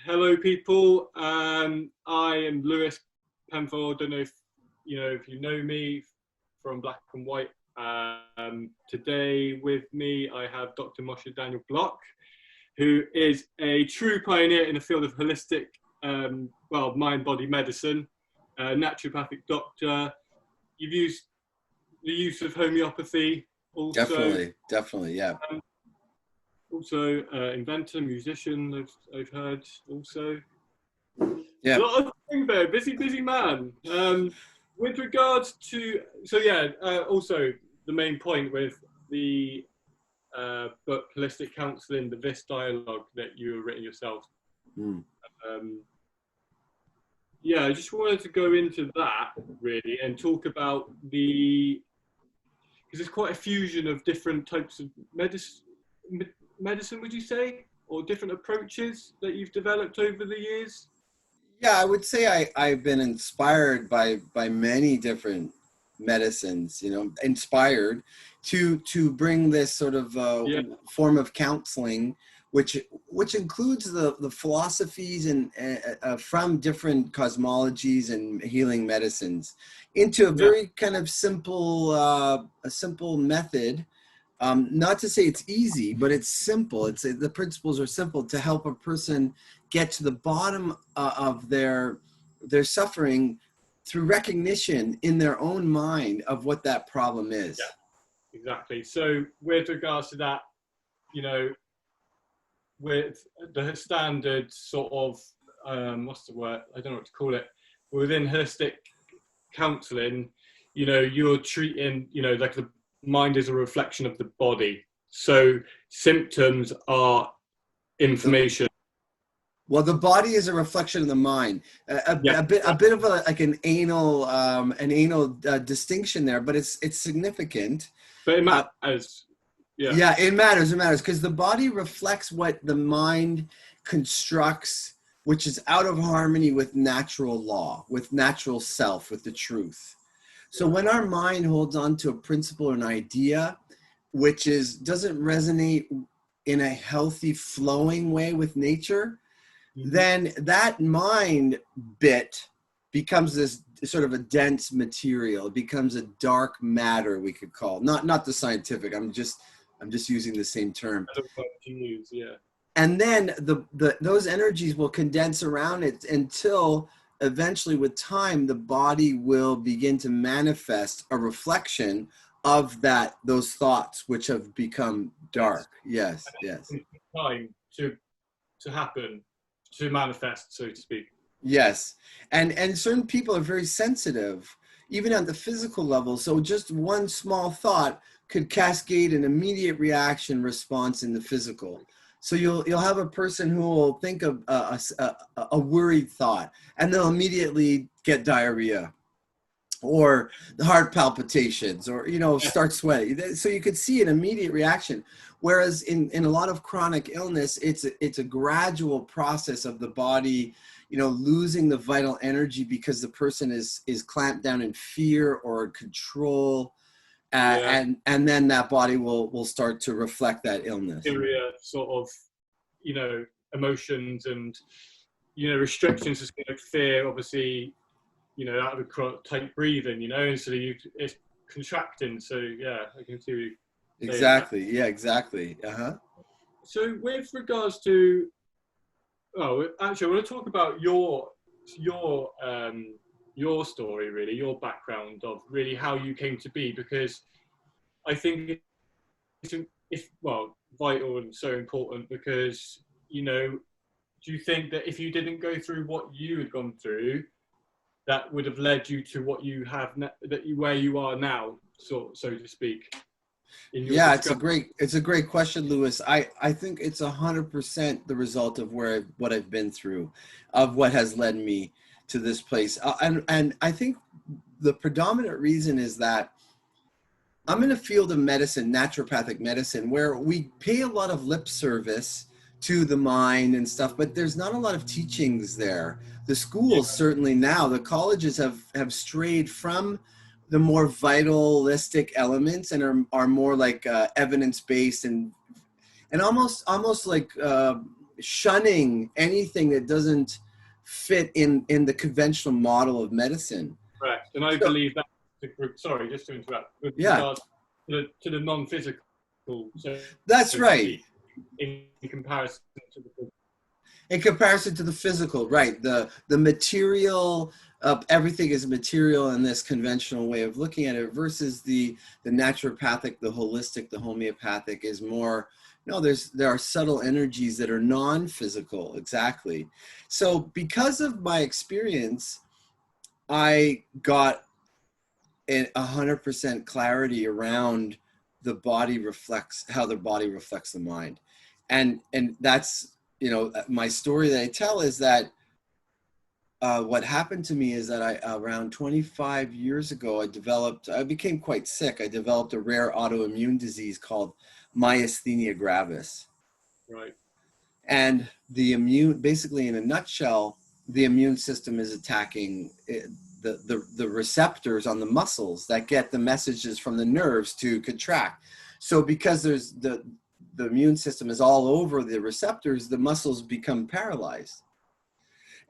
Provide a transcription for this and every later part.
Hello, people. I am Lewis Penfold. Don't know if you know me from Black and White. Today with me, I have Dr. Moshe Daniel Block, who is a true pioneer in the field of holistic, mind-body medicine, naturopathic doctor. You've used the use of homeopathy also. Definitely, yeah. Also, inventor, musician, I've heard also. Yeah. A lot of things there, busy man. With regards to, also the main point with the book Holistic Counselling, the Vis Dialogue that you have written yourself. I just wanted to go into that really and talk about because there's quite a fusion of different types of medicine, would you say, or different approaches that you've developed over the years? Yeah, I would say I've been inspired by many different medicines, inspired to bring this sort of form of counseling, which includes the philosophies and from different cosmologies and healing medicines into a very kind of simple method. Not to say it's easy, but it's simple. The principles are simple to help a person get to the bottom of their suffering through recognition in their own mind of what that problem is. Yeah, exactly. So with regards to that, with the standard sort of, what's the word? I don't know what to call it. Within holistic counseling, you're treating, like the mind is a reflection of the body. So symptoms are information. Well, the body is a reflection of the mind. A bit of an anal distinction there, but it's significant. But it matters. Yeah, it matters because the body reflects what the mind constructs, which is out of harmony with natural law, with natural self, with the truth. So when our mind holds on to a principle or an idea, which doesn't resonate in a healthy, flowing way with nature, then that mind bit becomes this sort of a dense material. It becomes a dark matter, we could call. Not the scientific. I'm just using the same term. I don't know what to use, yeah. And then those energies will condense around it until eventually with time, the body will begin to manifest a reflection of those thoughts which have become dark. Yes. Time to happen, to manifest, so to speak. Yes. And certain people are very sensitive, even at the physical level. So just one small thought could cascade an immediate reaction response in the physical. So you'll have a person who will think of a worried thought, and they'll immediately get diarrhea, or the heart palpitations, or start sweating. So you could see an immediate reaction. Whereas in a lot of chronic illness, it's a gradual process of the body, losing the vital energy because the person is clamped down in fear or control. And then that body will start to reflect that illness. Sort of, emotions and, restrictions, is like fear, obviously, out of a tight breathing, so it's contracting. So I can see. Exactly. Yeah, exactly. So with regards to, actually, I want to talk about your story, really, your background of really how you came to be, because I think it's vital and so important, because do you think that if you didn't go through what you had gone through, that would have led you to what you have where you are now, so to speak? It's a great question, Lewis. I think it's 100% the result of what I've been through, of what has led me to this place. And I think the predominant reason is that I'm in a field of medicine, naturopathic medicine, where we pay a lot of lip service to the mind and stuff, but there's not a lot of teachings there. The schools, certainly now, the colleges have strayed from the more vitalistic elements and are more like evidence-based and almost like shunning anything that doesn't fit in the conventional model of medicine. Correct. And I believe that, sorry, just to interrupt, with Yeah, regards to the non-physical, so that's to right. speak, in comparison to the physical. In comparison to the physical, right? The material, everything is material in this conventional way of looking at it, versus the naturopathic, the holistic, the homeopathic is more, no, there are subtle energies that are non-physical, exactly. So because of my experience, I got 100% clarity around the body reflects, how the body reflects the mind. And that's, you know, my story that I tell is that what happened to me is that around 25 years ago, I became quite sick. I developed a rare autoimmune disease called myasthenia gravis. Right. And basically in a nutshell, the immune system is attacking the receptors on the muscles that get the messages from the nerves to contract. So because there's the immune system is all over the receptors, the muscles become paralyzed.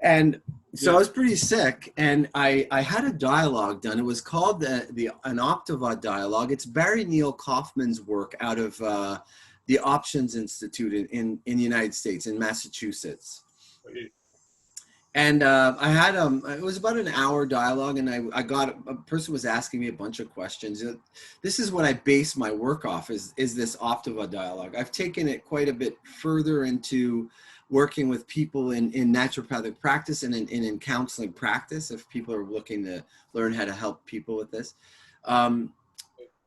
And so I was pretty sick, and I had a dialogue done. It was called an Optiva dialogue. It's Barry Neil Kaufman's work out of the Options Institute in the United States, in Massachusetts. Okay. And I had it was about an hour dialogue, and I got a person was asking me a bunch of questions. This is what I base my work off, is this Optiva dialogue. I've taken it quite a bit further into working with people in naturopathic practice and in counseling practice, if people are looking to learn how to help people with this. And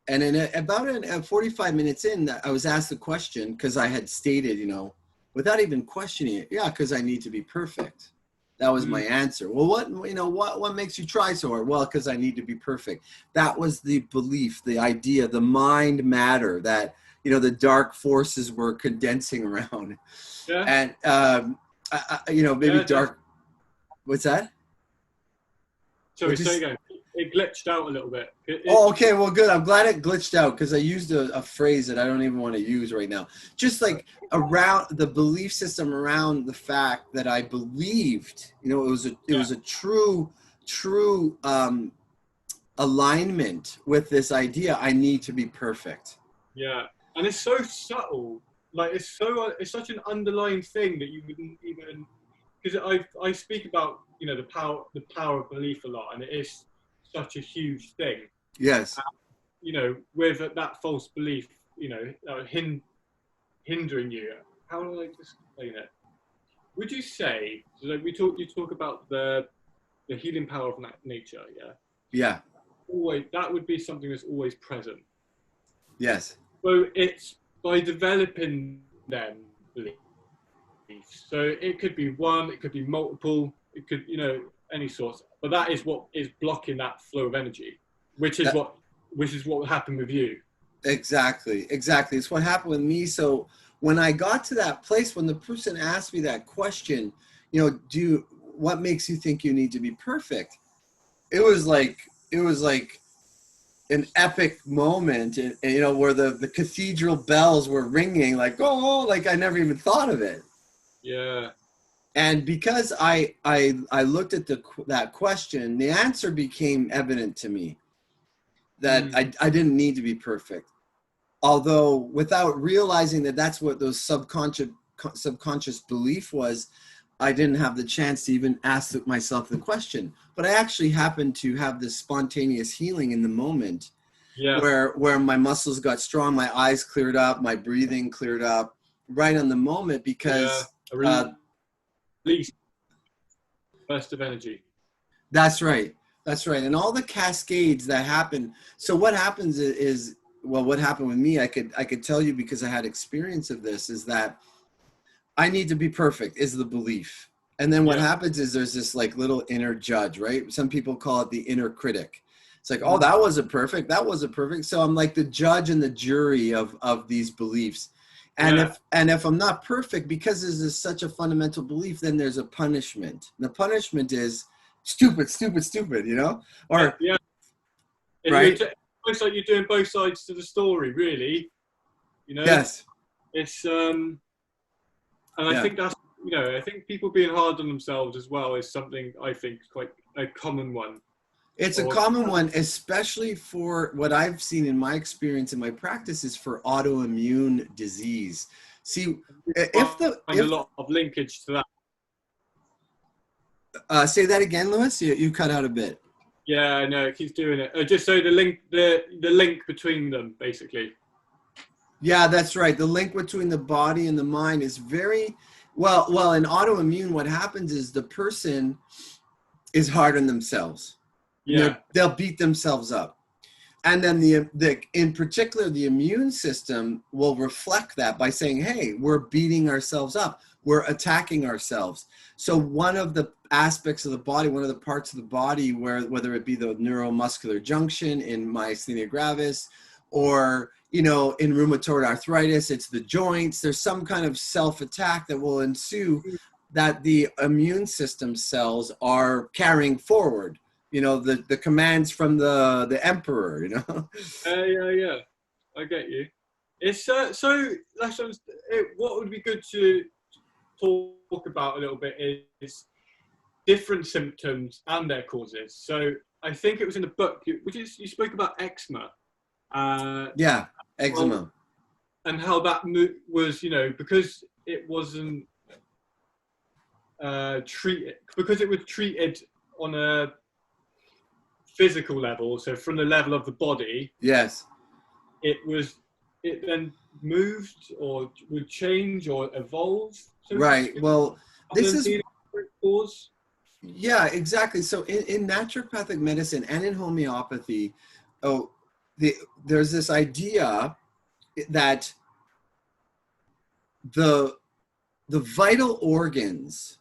in about 45 minutes in, I was asked the question, because I had stated, you know, without even questioning it, yeah, because I need to be perfect. That was my answer. Well, what makes you try so hard? Well, because I need to be perfect. That was the belief, the idea, the mind matter that, you know, the dark forces were condensing around. Yeah. And, maybe dark. What's that? Sorry, say again. It glitched out a little bit. Okay. Well, good. I'm glad it glitched out, because I used a phrase that I don't even want to use right now. Just like around the belief system, around the fact that I believed, you know, it was a true alignment with this idea. I need to be perfect. Yeah. And it's so subtle. Like, it's such an underlying thing that you wouldn't even, because I speak about, you know, the power of belief a lot, and it is such a huge thing. Yes. You know, with that false belief, you know, hindering you. How do I explain it? Would you say, so like you talk about the healing power of nature, yeah? Yeah. Always, that would be something that's always present. Yes. So it's by developing them beliefs. So it could be one, it could be multiple, it could, you know, any sorts. But that is what is blocking that flow of energy, which is what happened with you. Exactly. It's what happened with me. So when I got to that place, when the person asked me that question, you know, what makes you think you need to be perfect? It was like an epic moment, and you know, where the cathedral bells were ringing, like, oh, like I never even thought of it. Yeah. And because I looked at that question, the answer became evident to me that I didn't need to be perfect. Although without realizing that that's what those subconscious belief was, I didn't have the chance to even ask myself the question. But I actually happened to have this spontaneous healing in the moment, where my muscles got strong, my eyes cleared up, my breathing cleared up right on the moment, because release burst of energy. That's right. And all the cascades that happen. So what happens is, well, what happened with me, I could tell you, because I had experience of this, is that I need to be perfect is the belief. And then what happens is there's this like little inner judge, right? Some people call it the inner critic. It's like, oh, that wasn't perfect. So I'm like the judge and the jury of these beliefs. And if I'm not perfect, because there's such a fundamental belief, then there's a punishment. And the punishment is stupid, you know? Or right? It looks like you're doing both sides to the story, really. You know? Yes. It's And I think that's, I think people being hard on themselves as well is something I think quite a common one. It's a common one, especially for what I've seen in my experience in my practice is for autoimmune disease. See, if a lot of linkage to that. Say that again, Lewis. You cut out a bit. Yeah, no, it keeps doing it. Just so the link between them, basically. Yeah, that's right. The link between the body and the mind is very well. In autoimmune, what happens is the person is hard on themselves. Yeah, they'll beat themselves up, and then in particular the immune system will reflect that by saying, "Hey, we're beating ourselves up. We're attacking ourselves." So one of the aspects of the body, one of the parts of the body, whether it be the neuromuscular junction in myasthenia gravis, or in rheumatoid arthritis, it's the joints. There's some kind of self-attack that will ensue that the immune system cells are carrying forward. The commands from the emperor. Yeah, I get you. It's so what would be good to talk about a little bit is different symptoms and their causes. So I think it was in the book, you spoke about eczema. Eczema. And how that was, because it wasn't treated, because it was treated on a physical level, so from the level of the body. Yes. It then moved or would change or evolve. So right. Well, this is cause. Yeah, exactly. So in naturopathic medicine and in homeopathy, there's this idea that the vital organs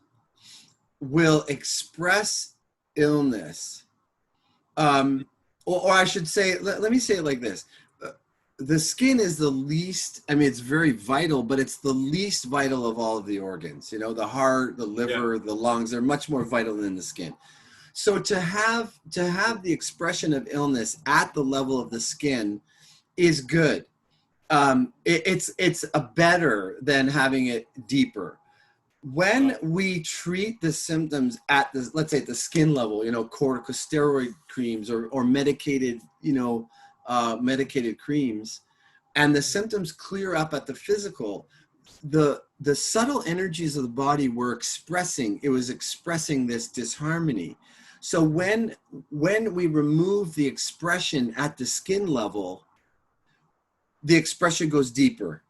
will express illness. Or I should say, let me say it like this. The skin is the least, it's very vital, but it's the least vital of all of the organs. The heart, the liver, the lungs, they're much more vital than the skin. So to have the expression of illness at the level of the skin is good. It's better than having it deeper. When we treat the symptoms at let's say at the skin level, corticosteroid creams or medicated, medicated creams, and the symptoms clear up at the physical, the subtle energies of the body were expressing this disharmony. So when we remove the expression at the skin level, the expression goes deeper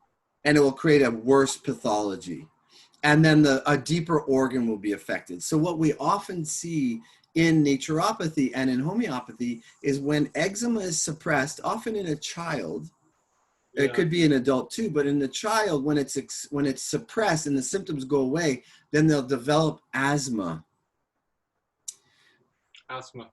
and it will create a worse pathology. And then a deeper organ will be affected. So what we often see in naturopathy and in homeopathy is when eczema is suppressed, often in a child, it could be an adult too, but in the child, when it's suppressed and the symptoms go away, then they'll develop asthma. Asthma.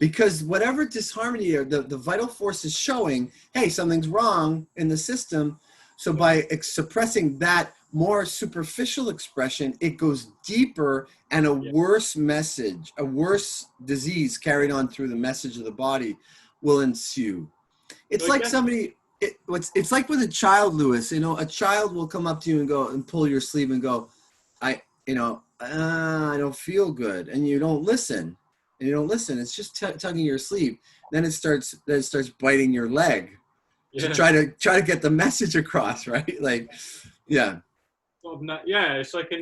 Because whatever disharmony or the vital force is showing, hey, something's wrong in the system. So by suppressing that more superficial expression, it goes deeper, and a worse message, a worse disease carried on through the message of the body will ensue. It's like it's like with a child, Lewis. A child will come up to you and go and pull your sleeve and go, I don't feel good, and you don't listen. It's just tugging your sleeve. Then it starts biting your leg to try to get the message across, right? It's like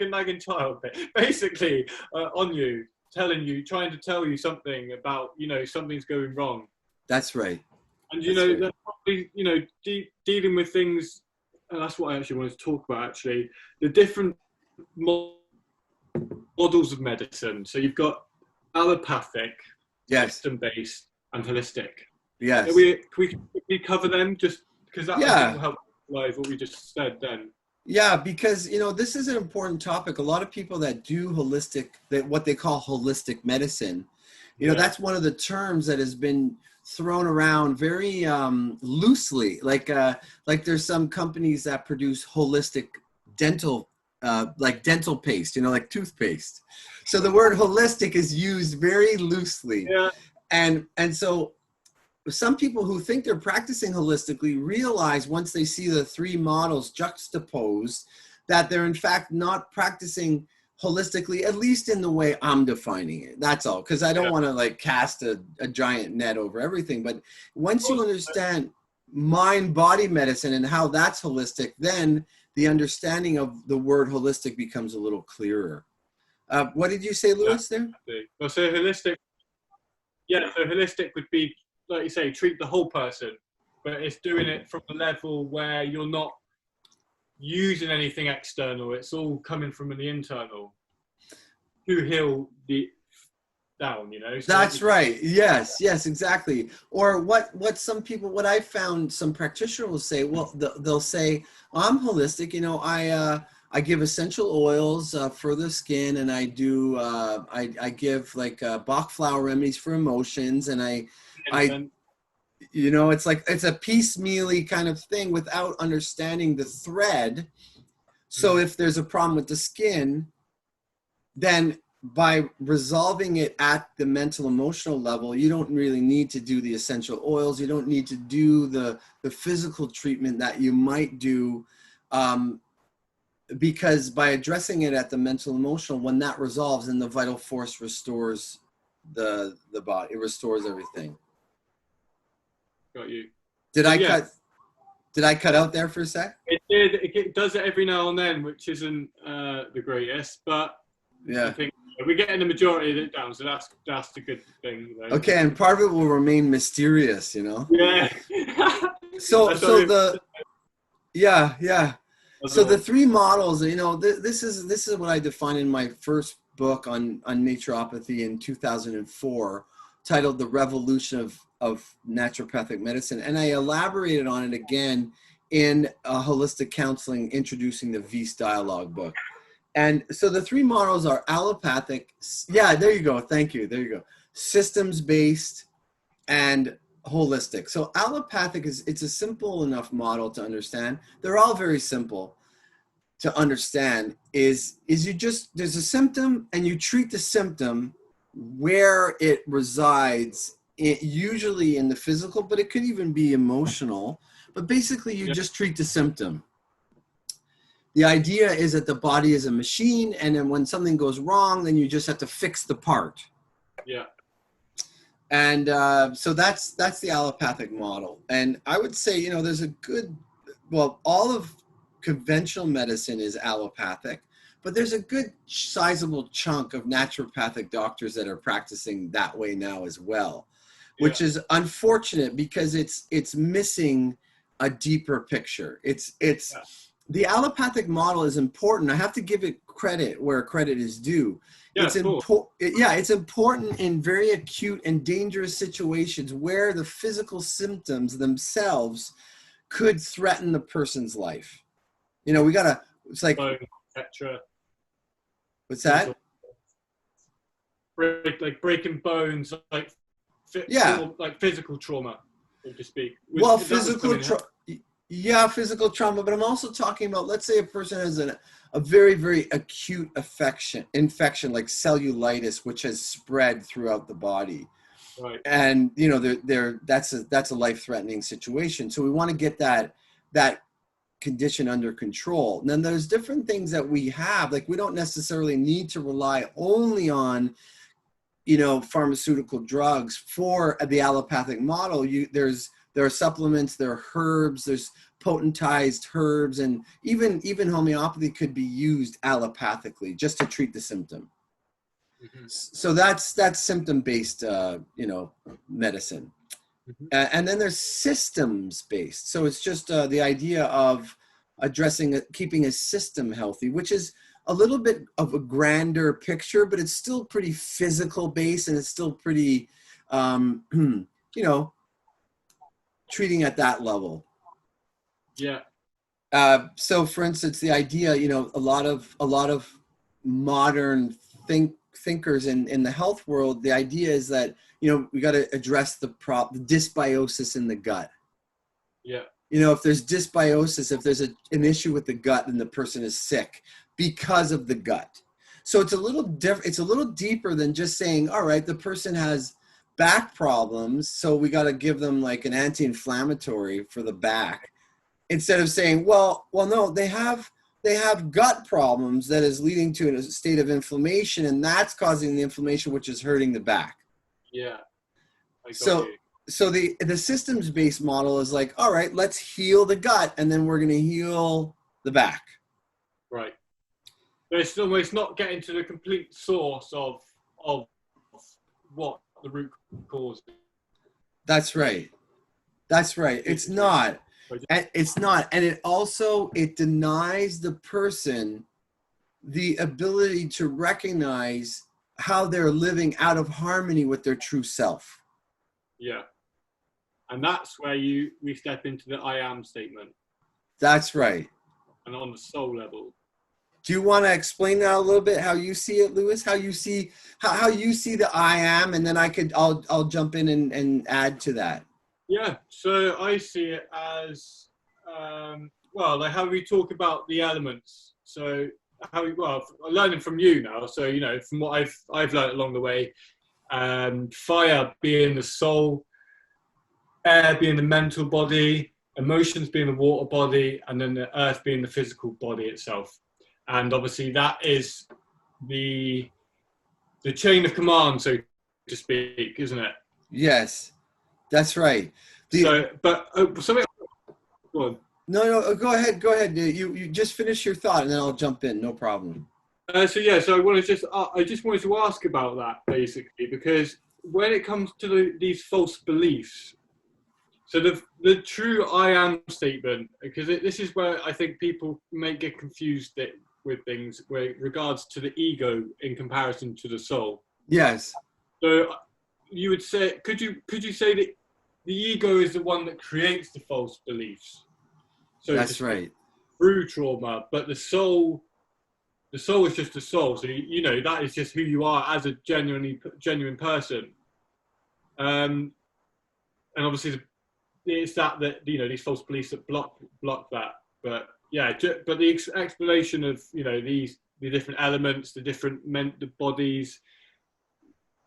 a nagging child, basically, on you, trying to tell you something about, something's going wrong. That's right. And that's probably, dealing with things, and that's what I actually wanted to talk about. Actually, the different models of medicine. So you've got allopathic, system-based, and holistic. Yes. Can we cover them just because that will help live what we just said then. Yeah, because, this is an important topic. A lot of people that do what they call holistic medicine, that's one of the terms that has been thrown around very loosely. Like there's some companies that produce holistic dental, like dental paste, like toothpaste. So the word holistic is used very loosely. Yeah. And so some people who think they're practicing holistically realize once they see the three models juxtaposed that they're in fact not practicing holistically, at least in the way I'm defining it. That's all, because I don't want to like cast a giant net over everything. But once you understand mind-body medicine and how that's holistic, then the understanding of the word holistic becomes a little clearer. What did you say, Lewis, there? Well, so holistic would be, like you say, treat the whole person, but it's doing it from a level where you're not using anything external. It's all coming from the internal to heal the down, you know. So that's right. Yes, exactly. Or what some people, what I found some practitioners will say, well, they'll say, I'm holistic, you know, I give essential oils for the skin, and I do I give like Bach flower remedies for emotions, and I you know, it's like it's a piecemealy kind of thing without understanding the thread. So if there's a problem with the skin, then by resolving it at the mental emotional level, you don't really need to do the essential oils. You don't need to do the physical treatment that you might do, because by addressing it at the mental emotional, when that resolves, then the vital force restores the body. It restores everything. Got you. Did I cut out there for a sec? It did. It does it every now and then, which isn't the greatest, but I think we're getting the majority of it down, so that's the good thing. Though. Okay, and part of it will remain mysterious, you know. Yeah. So the three models, you know, this is what I defined in my first book on naturopathy in 2004, titled "The Revolution of Naturopathic Medicine," and I elaborated on it again in Holistic Counselling, introducing the Vis Dialogue book. And so the three models are allopathic. Yeah, there you go. Thank you. There you go. Systems-based and holistic. So allopathic it's a simple enough model to understand. They're all very simple to understand. Is you just, there's a symptom and you treat the symptom where it resides, usually in the physical, but it could even be emotional. But basically you just treat the symptom. The idea is that the body is a machine, and then when something goes wrong, then you just have to fix the part. Yeah. And so that's the allopathic model. And I would say, you know, there's a good, well, all of conventional medicine is allopathic, but there's a good sizable chunk of naturopathic doctors that are practicing that way now as well, which is unfortunate because it's missing a deeper picture. The allopathic model is important. I have to give it credit where credit is due. It's important in very acute and dangerous situations where the physical symptoms themselves could threaten the person's life. You know, it's like, what's that? Like breaking bones, like physical trauma, so to speak. Well, physical trauma, but I'm also talking about, let's say a person has a very, very acute infection like cellulitis, which has spread throughout the body. Right. And, you know, that's a life-threatening situation. So we want to get that condition under control. And then there's different things that we have, like we don't necessarily need to rely only on, you know, pharmaceutical drugs for the allopathic model. There are supplements, there are herbs, there's potentized herbs, and even homeopathy could be used allopathically just to treat the symptom. Mm-hmm. So that's symptom-based, medicine. Mm-hmm. And then there's systems-based. So it's just the idea of keeping a system healthy, which is a little bit of a grander picture, but it's still pretty physical-based, and it's still pretty, treating at that level. Yeah. So for instance, the idea, you know, a lot of modern thinkers in the health world, the idea is that, you know, we got to address the dysbiosis in the gut. Yeah. You know, if there's dysbiosis, if there's an issue with the gut, then the person is sick because of the gut. So it's a little different. It's a little deeper than just saying, all right, the person has back problems, so we got to give them like an anti-inflammatory for the back, instead of saying, well, no, they have gut problems that is leading to a state of inflammation, and that's causing the inflammation, which is hurting the back. Yeah. I got So you. so the systems-based model is like, all right, let's heal the gut, and then we're going to heal the back. Right. But it's almost not getting to the complete source of what the root cause is. That's right. That's right. It's not. And it's not. And it denies the person the ability to recognize how they're living out of harmony with their true self. Yeah. And that's where we step into the I am statement. That's right. And on the soul level. Do you want to explain that a little bit, how you see it, Lewis? How you see the I am, and then I'll jump in and add to that. Yeah, so I see it as like how we talk about the elements. So I'm learning from you now. So from what I've learned along the way, fire being the soul, air being the mental body, emotions being the water body, and then the earth being the physical body itself. And obviously that is the chain of command, so to speak, isn't it? Yes, that's right. Go on. No, go ahead. You just finish your thought, and then I'll jump in. No problem. So I just wanted to ask about that basically, because when it comes to these false beliefs, so the true I am statement, because this is where I think people may get confused with things with regards to the ego in comparison to the soul. Yes. So you would say, could you say that the ego is the one that creates the false beliefs? So that's right. Through trauma, but the soul is just the soul. So that is just who you are as a genuine person. And obviously it's that these false beliefs that block that. But yeah, but the explanation of the different elements, the different the bodies,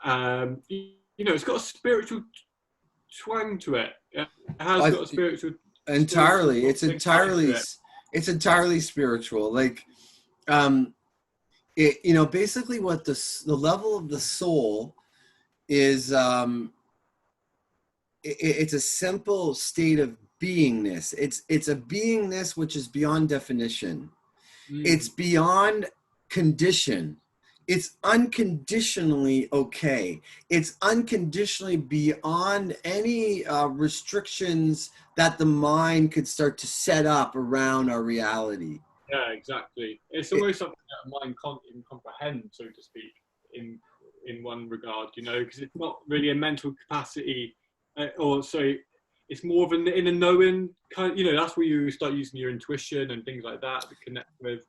it's got a spiritual twang to it. It has got a spiritual. Entirely, it's entirely spiritual. Like, basically what the level of the soul is. It's a simple state of beingness. It's a beingness which is beyond definition. It's beyond condition. It's unconditionally okay. It's unconditionally beyond any restrictions that the mind could start to set up around our reality. Yeah, exactly. It's almost something that a mind can't even comprehend, so to speak, in one regard, because it's not really a mental capacity. It's more of an inner knowing kind. That's where you start using your intuition and things like that to connect with.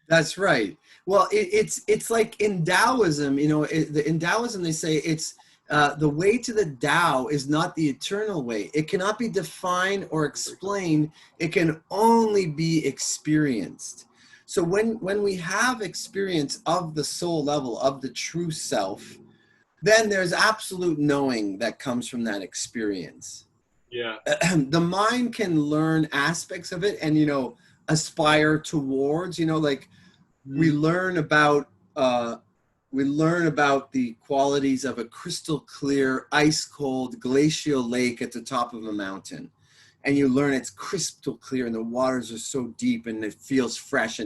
That's right. Well, it's like in Taoism. In Taoism they say it's the way to the Tao is not the eternal way. It cannot be defined or explained. It can only be experienced. So when we have experience of the soul level of the true self, then there's absolute knowing that comes from that experience. Yeah. The mind can learn aspects of it and, aspire towards, we learn about the qualities of a crystal clear, ice cold glacial lake at the top of a mountain. And you learn it's crystal clear and the waters are so deep and it feels fresh.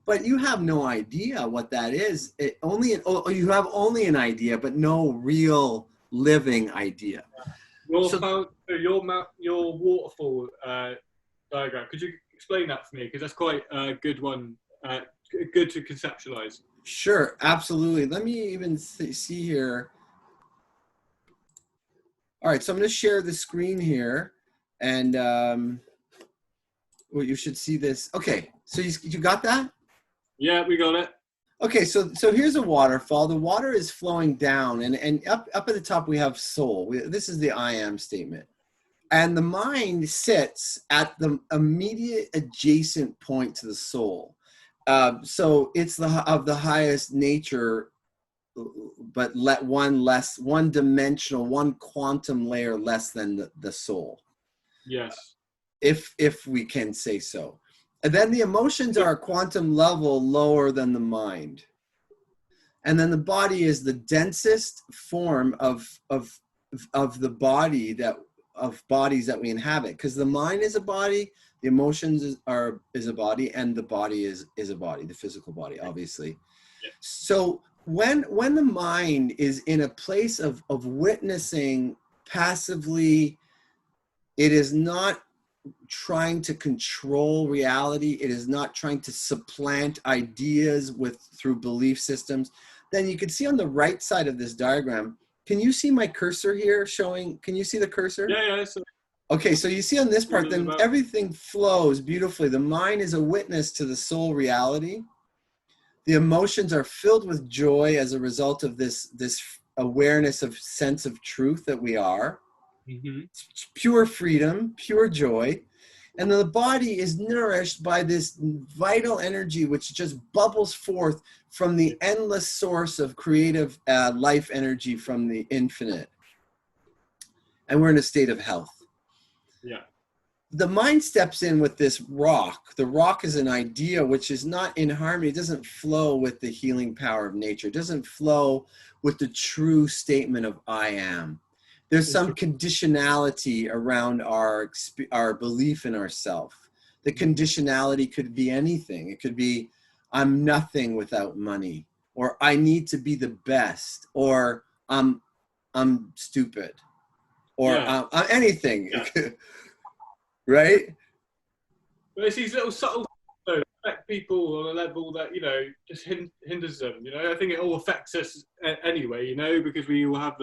But you have no idea what that is. You have only an idea, but no real living idea. Your waterfall diagram. Could you explain that for me? Because that's quite a good one. Good to conceptualize. Sure, absolutely. Let me even see here. All right, so I'm going to share the screen here, and you should see this. Okay, so you got that? Yeah, we got it. Okay, so here's a waterfall. The water is flowing down, and up at the top we have soul. This is the I am statement. And the mind sits at the immediate adjacent point to the soul. So it's of the highest nature let one dimensional, one quantum layer less than the soul. Yes. If we can say so. And then the emotions are a quantum level lower than the mind. And then the body is the densest form of the body of bodies that we inhabit, because the mind is a body, the emotions is a body, and the body is a body, the physical body, obviously. Yeah. So when the mind is in a place of witnessing passively, it is not trying to control reality, it is not trying to supplant ideas through belief systems, then you can see on the right side of this diagram, can you see my cursor here showing, can you see the cursor? Yeah. Okay, so you see on this part, then everything flows beautifully. The mind is a witness to the soul reality. The emotions are filled with joy as a result of this awareness of sense of truth that we are. Mm-hmm. It's pure freedom, pure joy. And the body is nourished by this vital energy which just bubbles forth from the endless source of creative life energy from the infinite. And we're in a state of health. Yeah. The mind steps in with this rock. The rock is an idea which is not in harmony. It doesn't flow with the healing power of nature. It doesn't flow with the true statement of I am. There's some conditionality around our belief in ourself. The conditionality could be anything. It could be, I'm nothing without money, or I need to be the best, or I'm stupid, or anything. Yeah. Right? But it's these little subtle things that affect people on a level that, just hinders them. I think it all affects us anyway, because we all have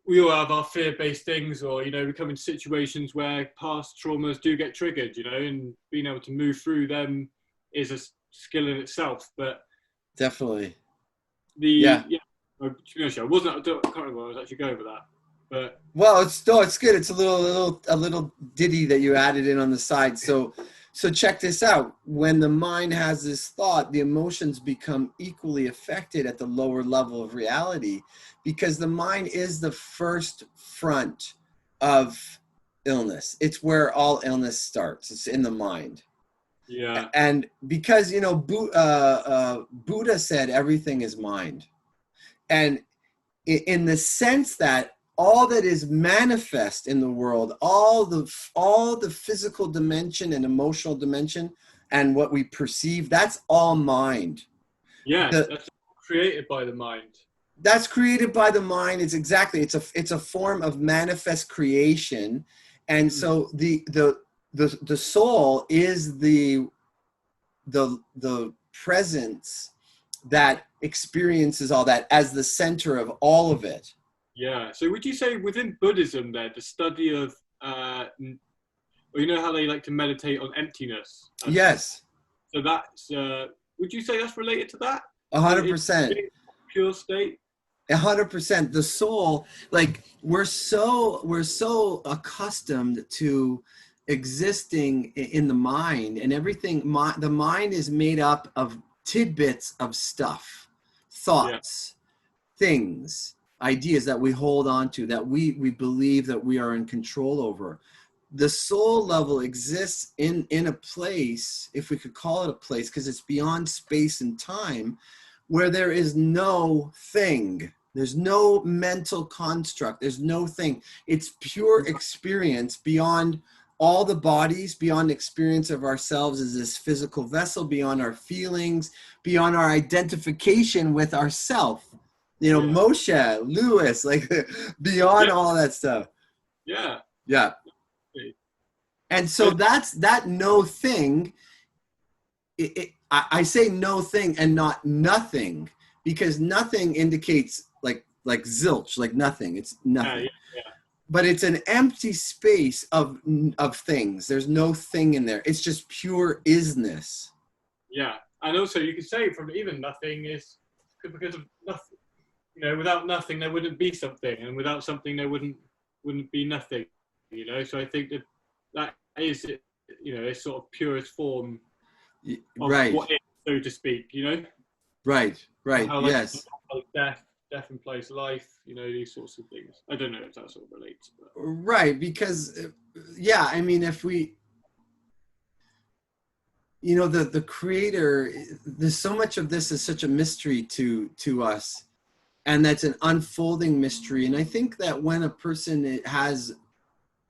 we all have our fear-based things, or, we come into situations where past traumas do get triggered, and being able to move through them is a skill in itself. But definitely. to be honest, I can't remember where I was actually going with that. But well, it's good. It's a little ditty that you added in on the side. So check this out. When the mind has this thought, the emotions become equally affected at the lower level of reality, because the mind is the first front of illness. It's where all illness starts. It's in the mind. Yeah. And because, Buddha said everything is mind. And in the sense that all that is manifest in the world, all the physical dimension and emotional dimension and what we perceive, that's all mind. Yeah, that's created by the mind. That's created by the mind. It's a form of manifest creation. And so the soul is the presence that experiences all that as the center of all of it. Yeah. So would you say within Buddhism then, the study of, how they like to meditate on emptiness? Yes. So that's, would you say that's related to that? 100%. Pure state? 100%. The soul, like we're so accustomed to existing in the mind, and everything, the mind is made up of tidbits of stuff, thoughts, things, ideas that we hold on to, that we believe that we are in control over. The soul level exists in a place, if we could call it a place, because it's beyond space and time, where there is no thing. There's no mental construct. There's no thing. It's pure experience beyond all the bodies, beyond experience of ourselves as this physical vessel, beyond our feelings, beyond our identification with ourself. Moshe, Lewis, like beyond all that stuff. Yeah. Yeah. And so that's that no thing. I say no thing and not nothing, because nothing indicates like zilch, like nothing. It's nothing. Yeah. But it's an empty space of things. There's no thing in there. It's just pure isness. Yeah. And also you could say from even nothing is because of nothing. Without nothing there wouldn't be something, and without something there wouldn't be nothing. So I think that is it's sort of purest form of right. what is, so to speak. Right, right, How like yes. death implies life, you know, these sorts of things. I don't know if that sort of relates, but Right, because yeah, I mean, if we, you know, the creator, there's so much of this is such a mystery to us, and that's an unfolding mystery. And I think that when a person has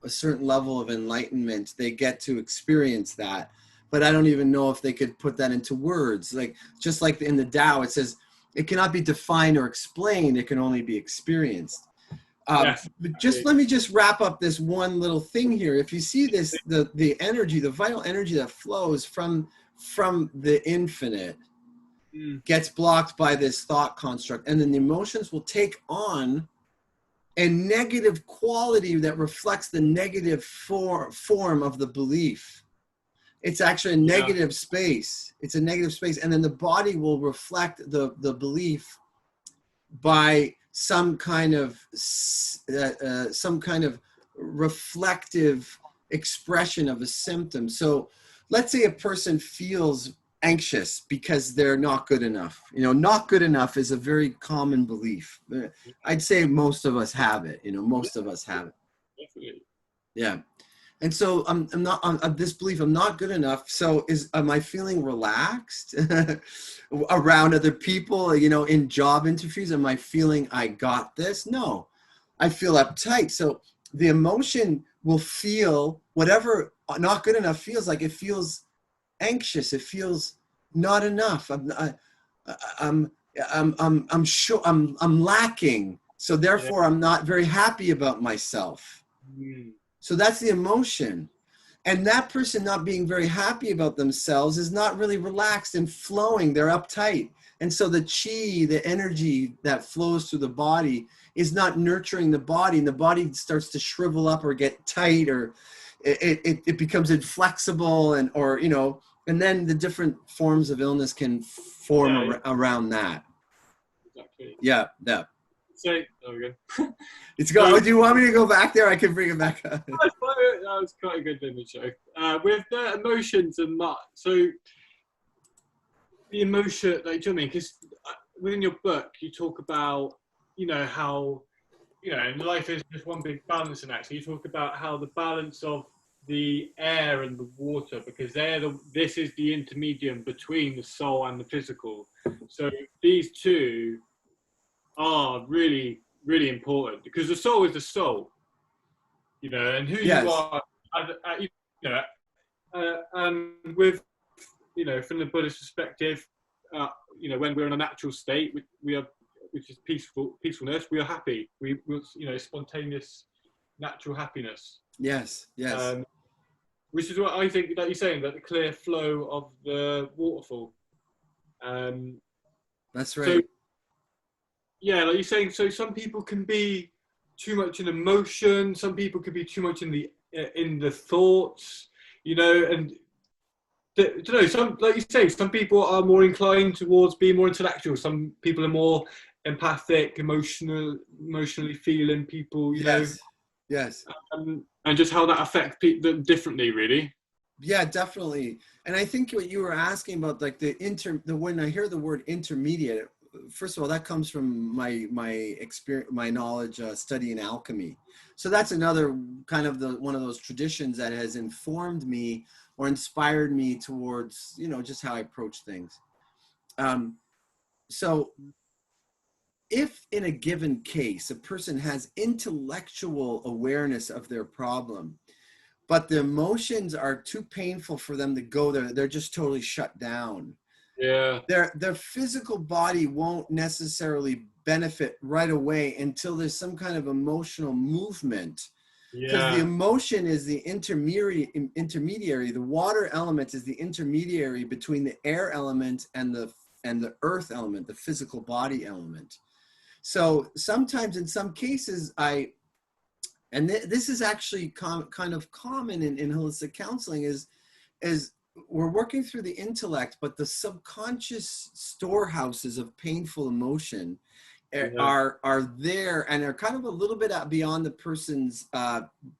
a certain level of enlightenment, they get to experience that. But I don't even know if they could put that into words. Like, just like in the Tao, it says it cannot be defined or explained, it can only be experienced. yes, But just let me just wrap up this one little thing here. If you see this, the energy, the vital energy that flows from the infinite gets blocked by this thought construct, and then the emotions will take on a negative quality that reflects the negative form of the belief. It's actually a negative space. It's a negative space, and then the body will reflect the belief by some kind of reflective expression of a symptom. So let's say a person feels anxious because they're not good enough. You know, not good enough is a very common belief. I'd say most of us have it. You know, most of us have it. definitely. Yeah. And so I'm not on this belief I'm not good enough. So am I feeling relaxed around other people, you know, in job interviews? Am I feeling I got this? No, I feel uptight. So the emotion will feel whatever not good enough feels like. It feels anxious. It feels not enough. I'm sure I'm lacking. So Yeah. therefore I'm not very happy about myself. So that's the emotion. And that person not being very happy about themselves is not really relaxed and flowing. They're uptight. And so the chi, the energy that flows through the body is not nurturing the body. And the body starts to shrivel up or get tight, or it becomes inflexible, and, or, you know, and then the different forms of illness can form around that. Exactly. Yeah, yeah. So there we go. It's go. Oh, do you want me to go back there? I can bring it back up. That was quite a good image show. With the emotions and that, so the emotion, like, do you know what I mean? Because within your book, you talk about, you know, how, you know, life is just one big balancing act. So you talk about how the balance of the air and the water, because this is the intermedium between the soul and the physical. So these two are really, really important, because the soul is the soul, you know, and who you Yes. are, you know, with, you know, from the Buddhist perspective, you know, when we're in a natural state, we are, which is peacefulness, we are happy. We, you know, spontaneous, natural happiness. Yes. Yes. Which is what I think that you're saying, that the clear flow of the waterfall. That's So right. yeah, like you're saying, so some people can be too much in emotion. Some people could be too much in the thoughts, you know, and I don't know. Some, like you say, some people are more inclined towards being more intellectual. Some people are more empathic, emotionally feeling people, you know, Yes. Yes. and just how that affects people differently, really. Yeah, definitely. And I think what you were asking about, like when I hear the word intermediate, first of all, that comes from my experience, my knowledge, studying alchemy. So that's another kind of one of those traditions that has informed me or inspired me towards, you know, just how I approach things. So if in a given case, a person has intellectual awareness of their problem, but the emotions are too painful for them to go there, they're just totally shut down. Yeah. Their physical body won't necessarily benefit right away until there's some kind of emotional movement, because the Yeah. emotion is the intermediary. The water element is the intermediary between the air element and the earth element, the physical body element. So sometimes, in some cases, this is actually kind of common in holistic counseling, is we're working through the intellect, but the subconscious storehouses of painful emotion Yeah. are there, and are kind of a little bit beyond the person's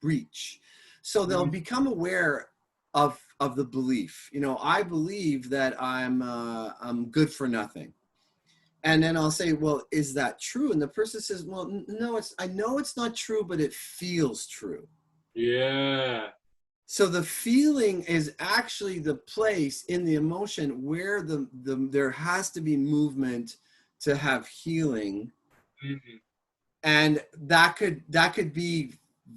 reach. So they'll become aware of the belief. You know, I believe that I'm good for nothing. And then I'll say, well, is that true? And the person says, well, no, I know it's not true, but it feels true. Yeah. So the feeling is actually the place in the emotion where there has to be movement to have healing. Mm-hmm. And that could be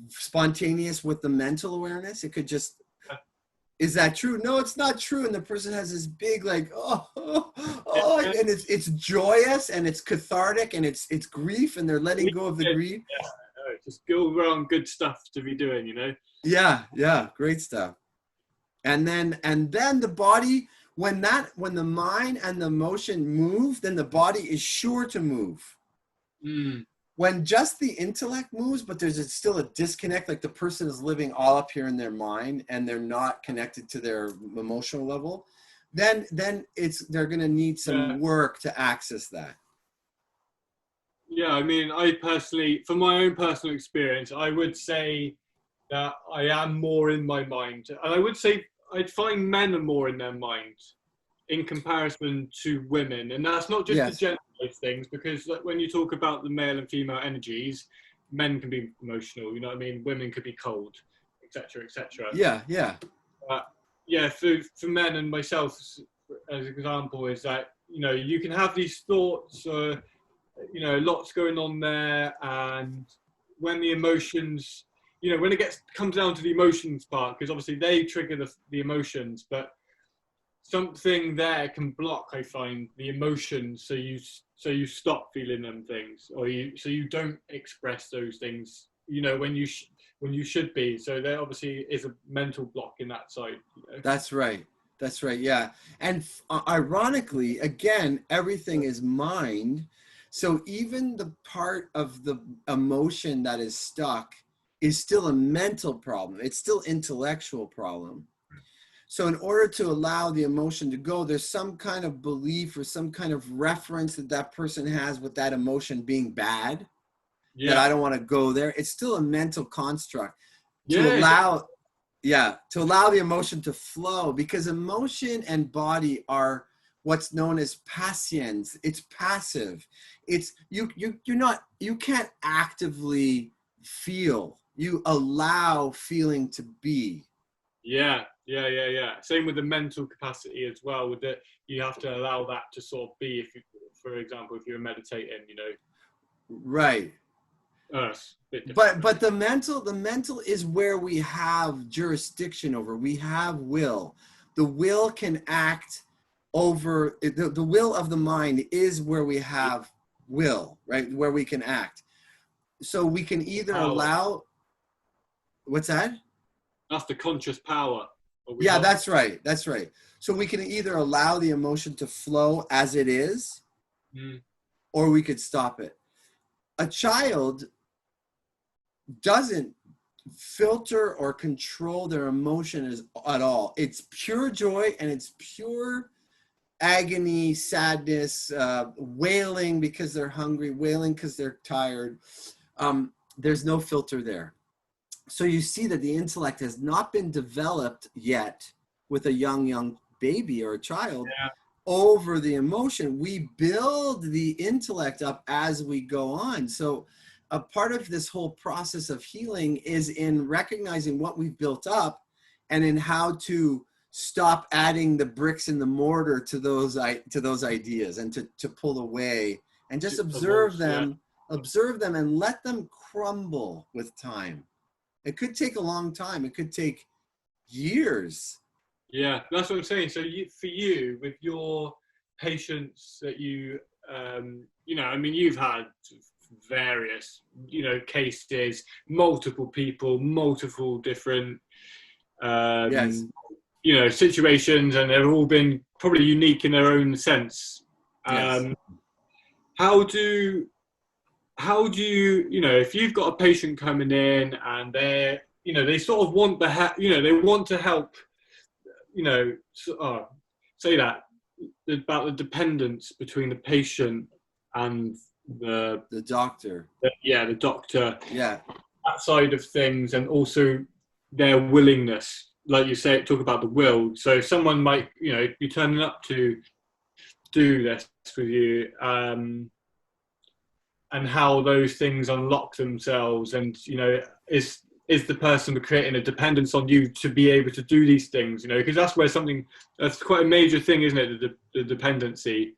spontaneous with the mental awareness. It could just, is that true? No, it's not true. And the person has this big like, and it's joyous and it's cathartic and it's grief and they're letting go of the grief. Yeah, just go around good stuff to be doing, Yeah, great stuff. And then the body, when the mind and the emotion move, then the body is sure to move. Mm. When just the intellect moves, but there's still a disconnect, like the person is living all up here in their mind and they're not connected to their emotional level, then they're going to need some work to access that. Yeah, I mean, I personally, from my own personal experience, I would say that I am more in my mind. And I would say I'd find men are more in their mind in comparison to women. And that's not just the gender of things, because like, when you talk about the male and female energies, men can be emotional, you know what I mean? Women could be cold, etc., etc. Yeah. For men and myself, as an example, is that, you can have these thoughts, lots going on there. And when the emotions, when it comes down to the emotions part, because obviously they trigger the emotions, but something there can block, I find, the emotions, so you stop feeling them things, or you don't express those things, when you should be. So there obviously is a mental block in that side. That's right. Yeah. And ironically, again, everything is mind. So even the part of the emotion that is stuck is still a mental problem. It's still intellectual problem. So in order to allow the emotion to go, there's some kind of belief or some kind of reference that person has with that emotion being bad, that I don't want to go there. It's still a mental construct to allow the emotion to flow, because emotion and body are what's known as passions. It's passive. It's you can't actively feel. You allow feeling to be. Yeah. Same with the mental capacity as well. With that, you have to allow that to sort of be. For example, if you're meditating, Right. But the mental is where we have jurisdiction over. We have will. The will can act over. The will of the mind is where we have will, right? Where we can act. So we can either allow. What's that? That's the conscious power. Yeah, that's right. So we can either allow the emotion to flow as it is, or we could stop it. A child doesn't filter or control their emotion at all. It's pure joy and it's pure agony, sadness, wailing because they're hungry, wailing because they're tired. There's no filter there. So you see that the intellect has not been developed yet with a young baby or a child over the emotion. We build the intellect up as we go on. So a part of this whole process of healing is in recognizing what we've built up and in how to stop adding the bricks in the mortar to those ideas, and to pull away and just observe them and let them crumble with time. It could take a long time. It could take years. Yeah, that's what I'm saying. So for you, with your patients that you've had various, cases, multiple people, multiple different, situations, and they've all been probably unique in their own sense. How do you, if you've got a patient coming in and they're, they sort of want they want to help, say that about the dependence between the patient and the doctor. The doctor. Yeah. That side of things, and also their willingness, like you say, talk about the will. So someone might, be turning up to do this with you, and how those things unlock themselves, and is the person creating a dependence on you to be able to do these things, because that's where that's quite a major thing, isn't it? The dependency.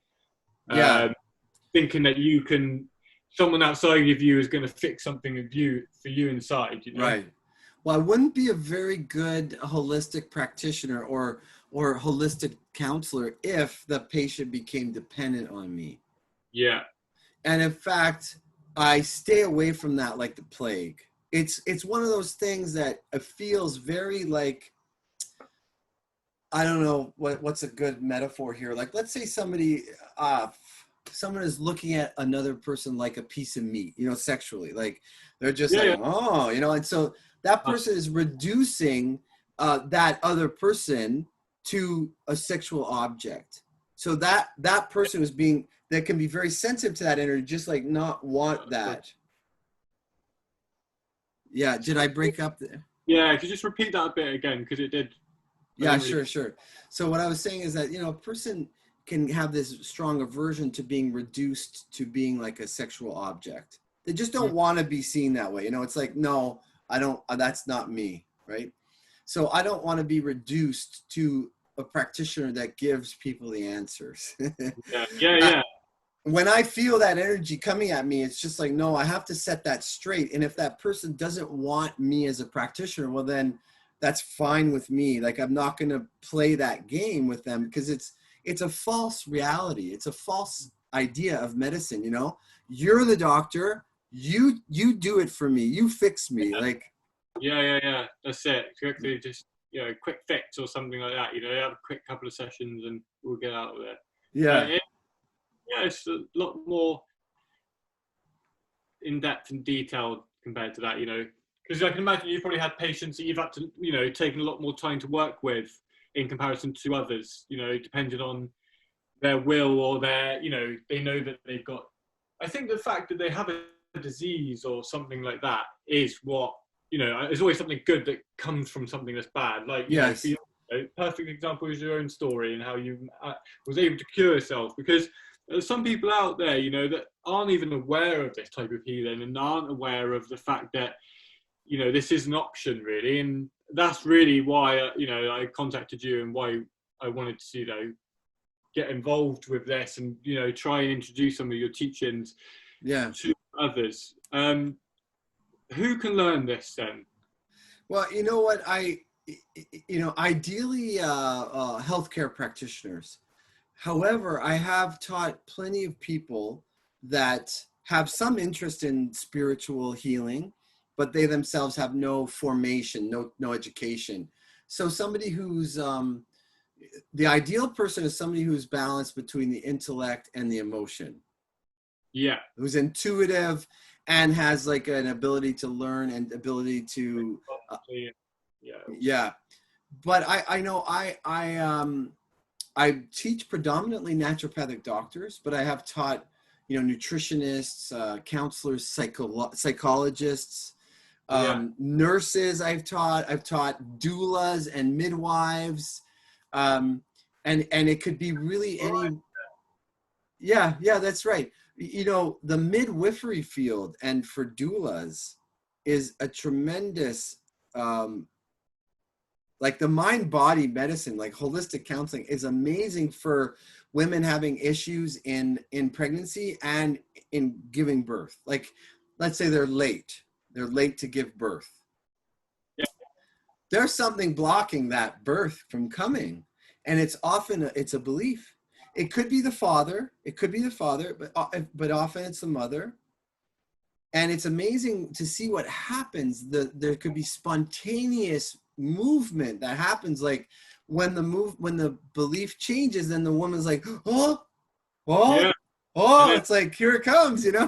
Yeah. Thinking that someone outside of you is going to fix something for you inside, Right. Well, I wouldn't be a very good holistic practitioner or holistic counselor if the patient became dependent on me. Yeah. And in fact, I stay away from that like the plague. It's one of those things that feels very like, I don't know what's a good metaphor here. Like, let's say someone is looking at another person like a piece of meat, sexually. Like they're just oh, and so that person is reducing that other person to a sexual object. So that person that can be very sensitive to that energy, just like not want that. Yeah, did I break up there? Yeah, could you just repeat that a bit again, because it did. Yeah, sure. So what I was saying is that, a person can have this strong aversion to being reduced to being like a sexual object. They just don't want to be seen that way. It's like, no, I don't, that's not me, right? So I don't want to be reduced to a practitioner that gives people the answers. Yeah. When I feel that energy coming at me, it's just like, no, I have to set that straight. And if that person doesn't want me as a practitioner, well, then that's fine with me. Like, I'm not going to play that game with them, because it's a false reality. It's a false idea of medicine. You're the doctor. You do it for me. You fix me. Like, yeah. That's it. Quickly, just quick fix or something like that. Have a quick couple of sessions and we'll get out of there. Yeah. It's a lot more in depth and detailed compared to that. Because I can imagine you've probably had patients that you've had to taken a lot more time to work with in comparison to others. Depending on their will or their they know that they've got. I think the fact that they have a disease or something like that is what there's always something good that comes from something that's bad. Like yes. for you, perfect example is your own story and how you was able to cure yourself, because there's some people out there that aren't even aware of this type of healing and aren't aware of the fact that this is an option, really. And that's really why I contacted you, and why I wanted to get involved with this and try and introduce some of your teachings to others. Who can learn this then? Well, you know what, ideally healthcare practitioners. However, I have taught plenty of people that have some interest in spiritual healing, but they themselves have no formation, no education. So somebody who's the ideal person is somebody who's balanced between the intellect and the emotion. Yeah. Who's intuitive and has like an ability to learn and ability to yeah. But I know I teach predominantly naturopathic doctors, but I have taught nutritionists, counselors, psychologists, nurses. I've taught doulas and midwives, and it could be really any. Yeah, that's right. The midwifery field and for doulas is a tremendous, like the mind-body medicine, like holistic counseling is amazing for women having issues in pregnancy and in giving birth. Like, let's say they're late to give birth. Yeah. There's something blocking that birth from coming. And it's often, it's a belief. It could be the father, but often it's the mother. And it's amazing to see what happens. There could be spontaneous movement that happens, like when the belief changes, then the woman's like, oh, it's like, here it comes, Yeah.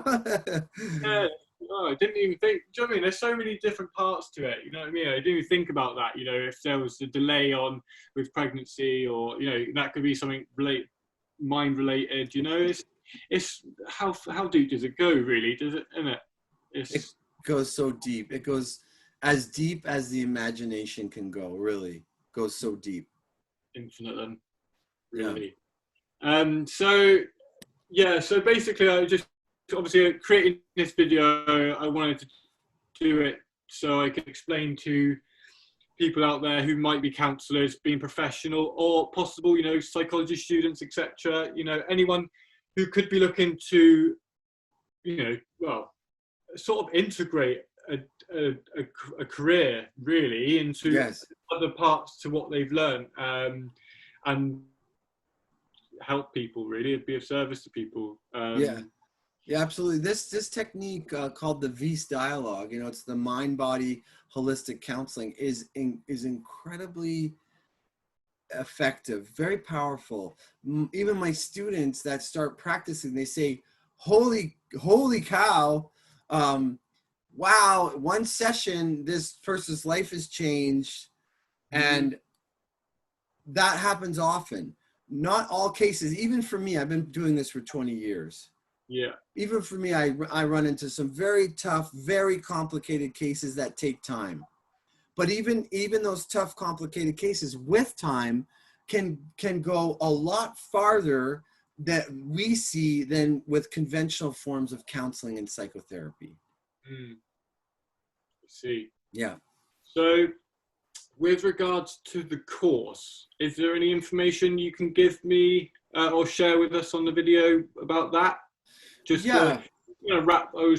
Oh, I didn't even think. Do you know what I mean? There's so many different parts to it. You know what I mean? I didn't even think about that. If there was a delay with pregnancy, or that could be something mind related. It's how deep does it go? Really, does it? Isn't it? It goes so deep. It goes as deep as the imagination can go. Really goes so deep. Infinite, then. Really. So yeah, so basically I just obviously creating this video, I wanted to do it so I could explain to people out there who might be counsellors, being professional or possible, you know, psychology students, etc. You know, anyone who could be looking to, you know, well, sort of integrate a career really into Yes. other parts to what they've learned, and help people really, be of service to people. Yeah. Yeah, absolutely. This technique called the Vis Dialogue, you know, it's the mind-body holistic counseling, is incredibly effective, very powerful. Even my students that start practicing, they say, holy cow, wow, one session, this person's life has changed. And that happens often. Not all cases, even for me, I've been doing this for 20 years. Yeah. Even for me, I run into some very tough, very complicated cases that take time. But even those tough, complicated cases with time can go a lot farther that we see than with conventional forms of counseling and psychotherapy. I see. Yeah. So with regards to the course, is there any information you can give me or share with us on the video about that? Just to, you know, wrap. We're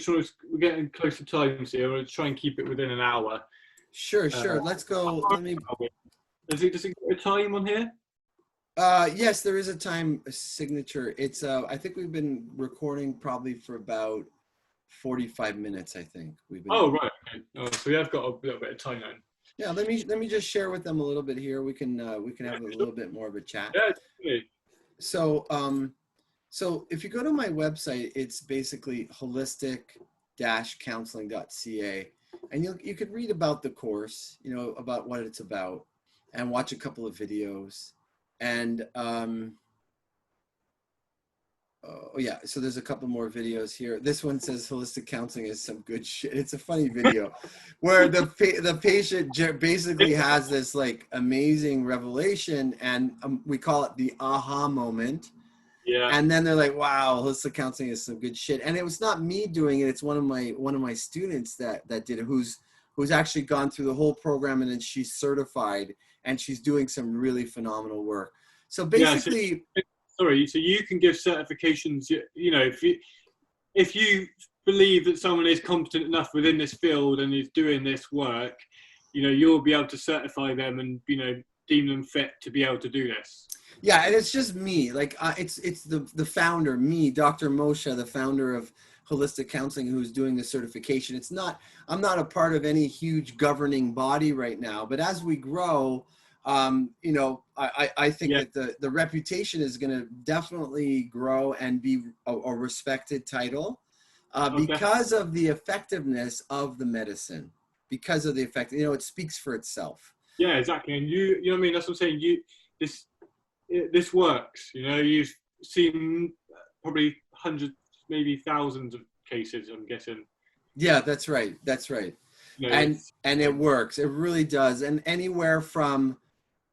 getting close to time, so I'm going to try and keep it within an hour. Sure. Let's go. Let me. Does it get a time on here? Yes, there is a time signature. It's I think we've been recording probably for about 45 minutes. I think we've been. Oh right. Okay. Oh, so we have got a little bit of time then. Yeah. Let me just share with them a little bit here. We can have a little bit more of a chat. Yeah. Definitely. So so if you go to my website, it's basically holistic-counseling.ca, and you could read about the course, you know, about what it's about, and watch a couple of videos. And oh yeah, so there's a couple more videos here. This one says holistic counseling is some good shit. It's a funny video where the patient basically has this like amazing revelation, and we call it the aha moment. Yeah. And then they're like, wow, holistic counseling is some good shit. And it was not me doing it. It's one of my students that did it, who's actually gone through the whole program, and then she's certified, and she's doing some really phenomenal work. So basically, so you can give certifications, you know, if you believe that someone is competent enough within this field and is doing this work, you know, you'll be able to certify them and, you know, deem them fit to be able to do this. Yeah, and it's just me. Like it's the founder, me, Dr. Moshe, the founder of Holistic Counseling, who's doing the certification. I'm not a part of any huge governing body right now. But as we grow, you know, I think that the reputation is going to definitely grow and be a respected title because of the effectiveness of the medicine. Because of the effect, you know, it speaks for itself. Yeah, exactly. And you know what I mean? That's what I'm saying. This works. You know, you've seen probably hundreds, maybe thousands of cases, I'm guessing. Yeah, that's right. You know, and it works. It really does. And anywhere from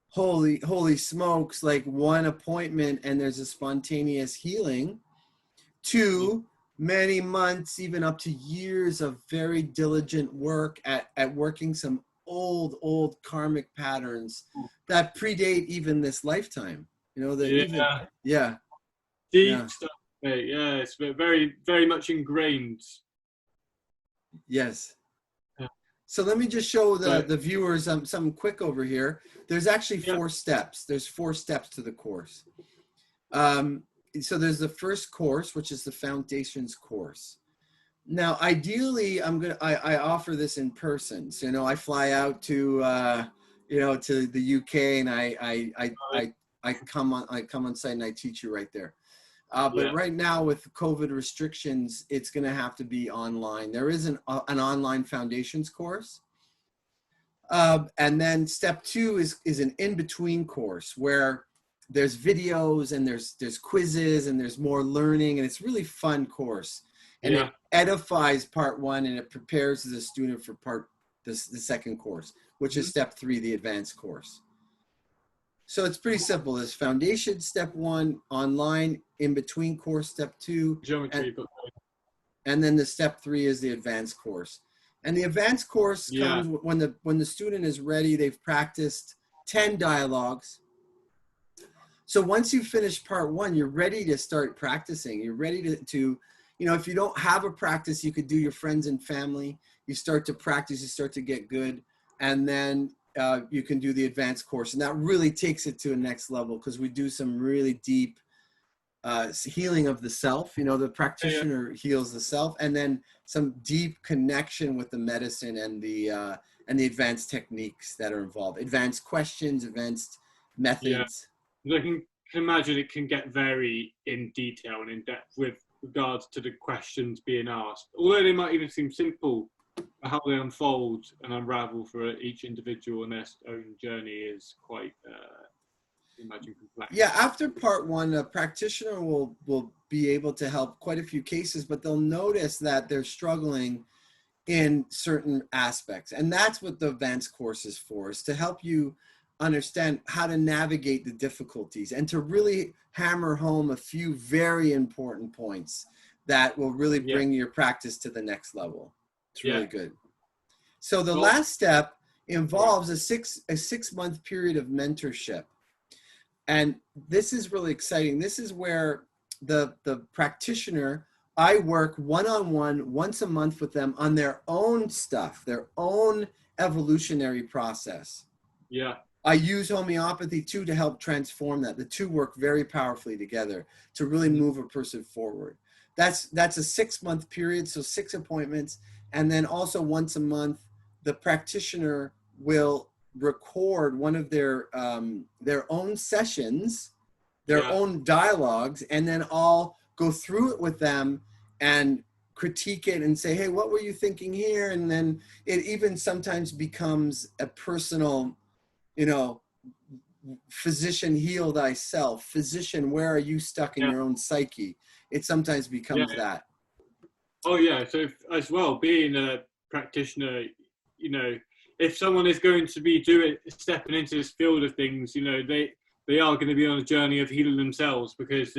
holy smokes, like one appointment and there's a spontaneous healing, to many months, even up to years of very diligent work at working some old karmic patterns that predate even this lifetime. You know, deep stuff, mate. Yeah, it's very, very much ingrained. Yes. So let me just show the viewers something quick over here. There's actually 4 steps. There's 4 steps to the course. So there's the first course, which is the foundations course. Now, ideally, I offer this in person. So, you know, I fly out to, you know, to the UK, and I come on site and I teach you right there. But right now with COVID restrictions, it's going to have to be online. There is an online foundations course. And then step 2 is an in-between course where there's videos and there's quizzes and there's more learning, and it's really fun course. And it edifies part 1 and it prepares the student for the second course, which is step 3, the advanced course. So it's pretty simple. There's foundation, step 1, online, in between course, step 2, Geometry, and then the step 3 is the advanced course. And the advanced course yeah, comes when the student is ready. They've practiced 10 dialogues. So once you finish part 1, you're ready to start practicing. You're ready to, you know, if you don't have a practice, you could do your friends and family. You start to practice, you start to get good, and then you can do the advanced course. And that really takes it to a next level, because we do some really deep healing of the self. You know, the practitioner heals the self, and then some deep connection with the medicine and the advanced techniques that are involved, advanced questions, advanced methods. Yeah. I can imagine it can get very in detail and in depth with regards to the questions being asked, although they might even seem simple. How they unfold and unravel for each individual and their own journey is quite imagine complex. Yeah, after part 1, a practitioner will be able to help quite a few cases, but they'll notice that they're struggling in certain aspects. And that's what the advanced course is for, is to help you understand how to navigate the difficulties and to really hammer home a few very important points that will really bring your practice to the next level. It's really good. So the last step involves a six month period of mentorship. And this is really exciting. This is where the practitioner, I work one-on-one once a month with them on their own stuff, their own evolutionary process. Yeah. I use homeopathy too to help transform that. The two work very powerfully together to really move a person forward. That's a 6 month period, so 6 appointments. And then also once a month, the practitioner will record one of their own sessions, their own dialogues, and then I'll go through it with them and critique it and say, hey, what were you thinking here? And then it even sometimes becomes a personal, you know, physician, heal thyself. Physician, where are you stuck in your own psyche? It sometimes becomes that. Oh yeah, so as well, being a practitioner, you know, if someone is going to be stepping into this field of things, you know, they are going to be on a journey of healing themselves, because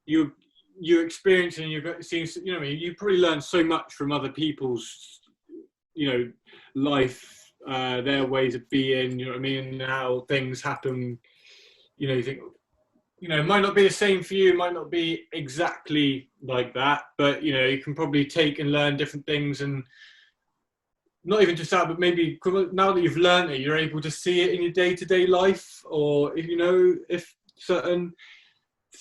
you're experiencing, you've seen, you know, you probably learn so much from other people's, you know, life, their ways of being, you know what I mean, how things happen. You know, you think, you know, it might not be the same for you, might not be exactly like that, but, you know, you can probably take and learn different things, and not even just that, but maybe now that you've learned it, you're able to see it in your day-to-day life, or, if you know, if certain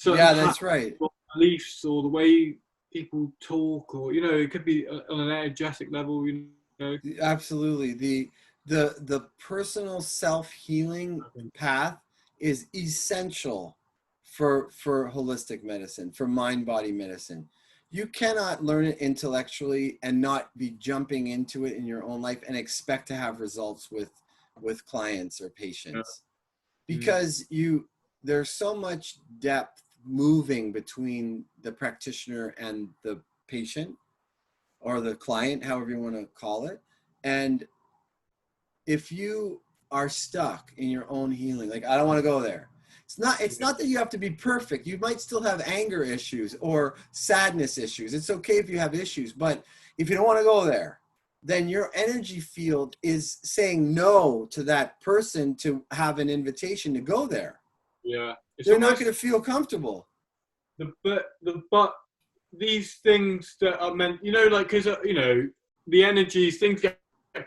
that's right, or beliefs, or the way people talk, or, you know, it could be on an energetic level, you know. Absolutely. The personal self-healing path is essential for holistic medicine, for mind-body medicine. You cannot learn it intellectually and not be jumping into it in your own life and expect to have results with clients or patients, because there's so much depth moving between the practitioner and the patient or the client, however you want to call it. And if you are stuck in your own healing, like, I don't want to go there. It's not that you have to be perfect. You might still have anger issues or sadness issues. It's okay if you have issues, but if you don't want to go there, then your energy field is saying no to that person to have an invitation to go there. Yeah. They're not going to feel comfortable. But these things that are meant, you know, like, because, you know, the energies, things get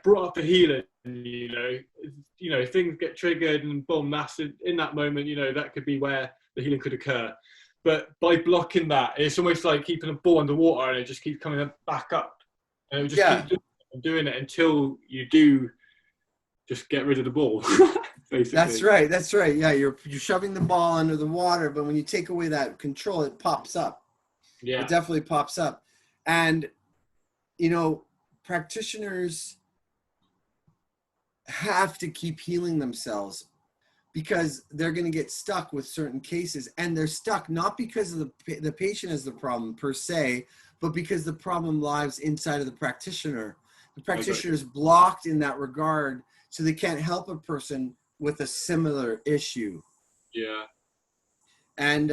brought up for healing, you know, things get triggered, and boom, that's in that moment, you know, that could be where the healing could occur. But by blocking that, it's almost like keeping a ball underwater, and it just keeps coming back up, and it will just keep doing it until you do just get rid of the ball. Basically. That's right. Yeah, you're shoving the ball under the water, but when you take away that control, it pops up. Yeah, it definitely pops up. And, you know, practitioners have to keep healing themselves, because they're going to get stuck with certain cases, and they're stuck not because of the patient is the problem per se, but because the problem lies inside of the practitioner. The practitioner is blocked in that regard, so they can't help a person with a similar issue. Yeah. And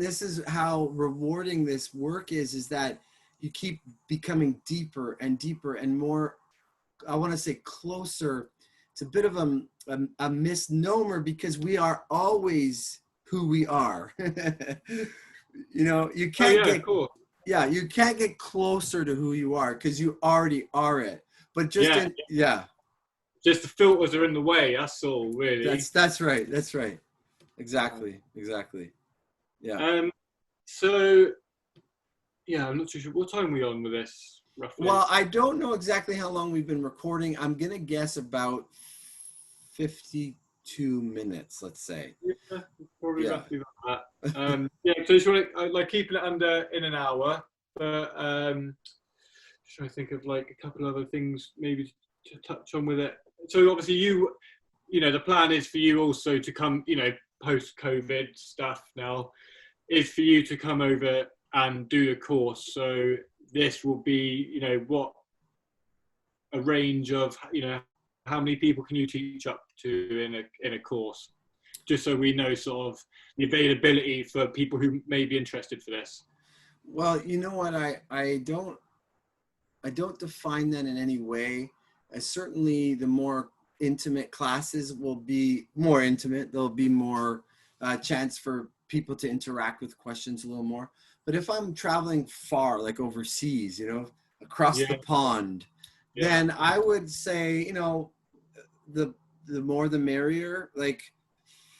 this is how rewarding this work is that you keep becoming deeper and deeper and more, I want to say, closer. It's a bit of a misnomer, because we are always who we are. You know, you Oh can't yeah, get, cool. yeah, you can't get closer to who you are, because you already are it. But just Yeah. in, yeah, Just the filters are in the way. That's all, really. that's right. That's right. Exactly. Exactly. Yeah. So yeah, I'm not too sure. What time are we on with this, roughly? Well, I don't know exactly how long we've been recording. I'm going to guess about 52 minutes, let's say. Yeah, probably Yeah. roughly about that. Yeah, so just want to like keeping it under in an hour, but should I think of like a couple other things maybe to touch on with it? So obviously you know, the plan is for you also to come, you know, post-COVID stuff now, is for you to come over and do the course. So this will be, you know, what a range of, you know, how many people can you teach up to in a course, just so we know sort of the availability for people who may be interested for this. Well, you know what? I don't define that in any way. Certainly, the more intimate classes will be more intimate. There'll be more chance for people to interact with questions a little more. But if I'm traveling far, like overseas, you know, across the Yeah, pond, yeah, then I would say, you know, the the more the merrier. Like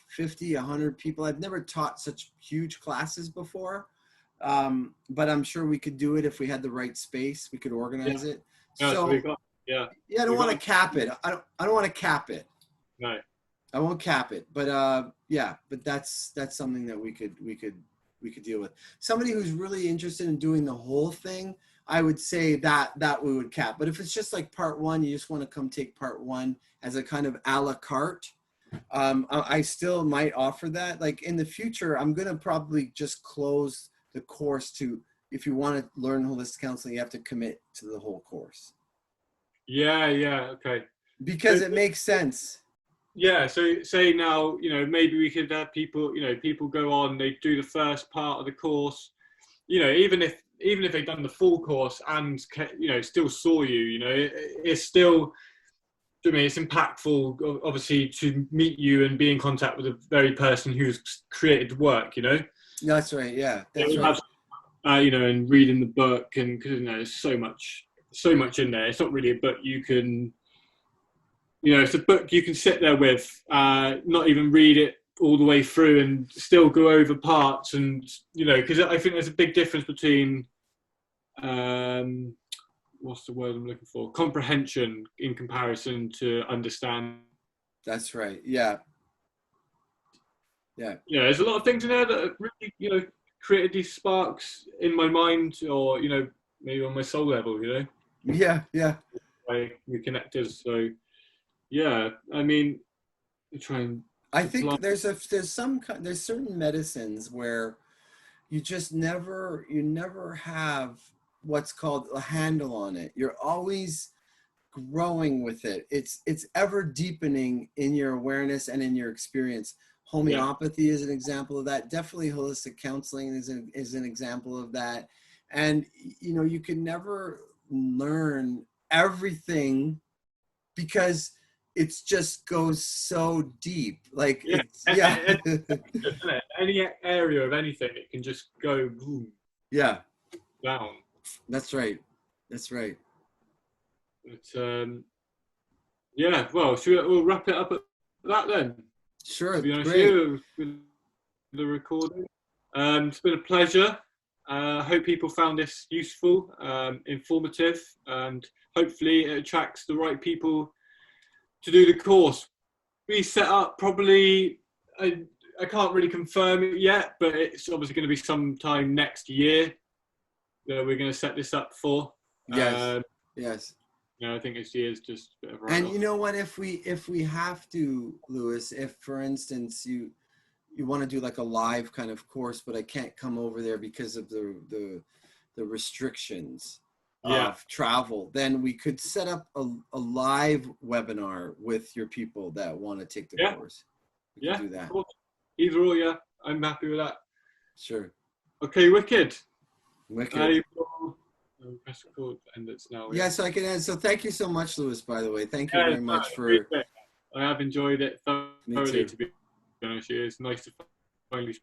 50, 100 people. I've never taught such huge classes before. But I'm sure we could do it if we had the right space. We could yeah. organize it. No, so we So got, yeah, yeah, I don't we want to got, cap it. I don't want to cap it. no, I won't cap it. But yeah, but that's something that we could deal with. Somebody who's really interested in doing the whole thing, I would say that we would cap. But if it's just like part one, you just want to come take part one as a kind of a la carte. I still might offer that. Like in the future, I'm going to probably just close the course to, if you want to learn holistic counseling, you have to commit to the whole course, yeah, yeah, okay. because So it makes sense. yeah, so say now, you know, maybe we could have people, you know, people go on, they do the first part of the course, you know, even if they've done the full course and, you know, still saw you, you know, it's still, I mean, it's impactful, obviously, to meet you and be in contact with the very person who's created the work, you know. That's right. Yeah, that's It right. has, you know, and reading the book, and because, you know, there's so much in there. It's not really a book you can, you know, it's a book you can sit there with, not even read it all the way through and still go over parts, and, you know, because I think there's a big difference between, what's the word I'm looking for? Comprehension in comparison to understand. That's right. Yeah. Yeah. You know, there's a lot of things in there that have really, you know, created these sparks in my mind, or, you know, maybe on my soul level, you know, Yeah. Yeah. like we connected. So yeah, I mean, we try and I supply. think there's certain medicines where you never have what's called a handle on it. You're always growing with it. It's ever deepening in your awareness and in your experience. Yeah, Homeopathy is an example of that. Definitely holistic counseling is an example of that. And you know, you can never learn everything, because it's just goes so deep. Like yeah. it's, yeah. Any area of anything, it can just go boom, Yeah, down. that's right. That's right. But yeah, well, we'll wrap it up at that then. To Sure. be honest with Great. you, with the recording. It's been a pleasure. I hope people found this useful, informative, and hopefully it attracts the right people to do the course. We set up probably, I can't really confirm it yet, but it's obviously going to be sometime next year that we're going to set this up for. Yes. Yes. You know, I think this year's just a bit of a And write-off. you know what, if we have to, Lewis, if for instance you want to do like a live kind of course, but I can't come over there because of the restrictions, of travel, then we could set up a live webinar with your people that want to take the course. We can do that. Either or, yeah. I'm happy with that. Sure. Okay, wicked. Wicked. Press record, and it's now. Yeah, so I can end. So thank you so much, Lewis, by the way. Thank you very much for... I have enjoyed it thoroughly, to be honest. It's nice to finally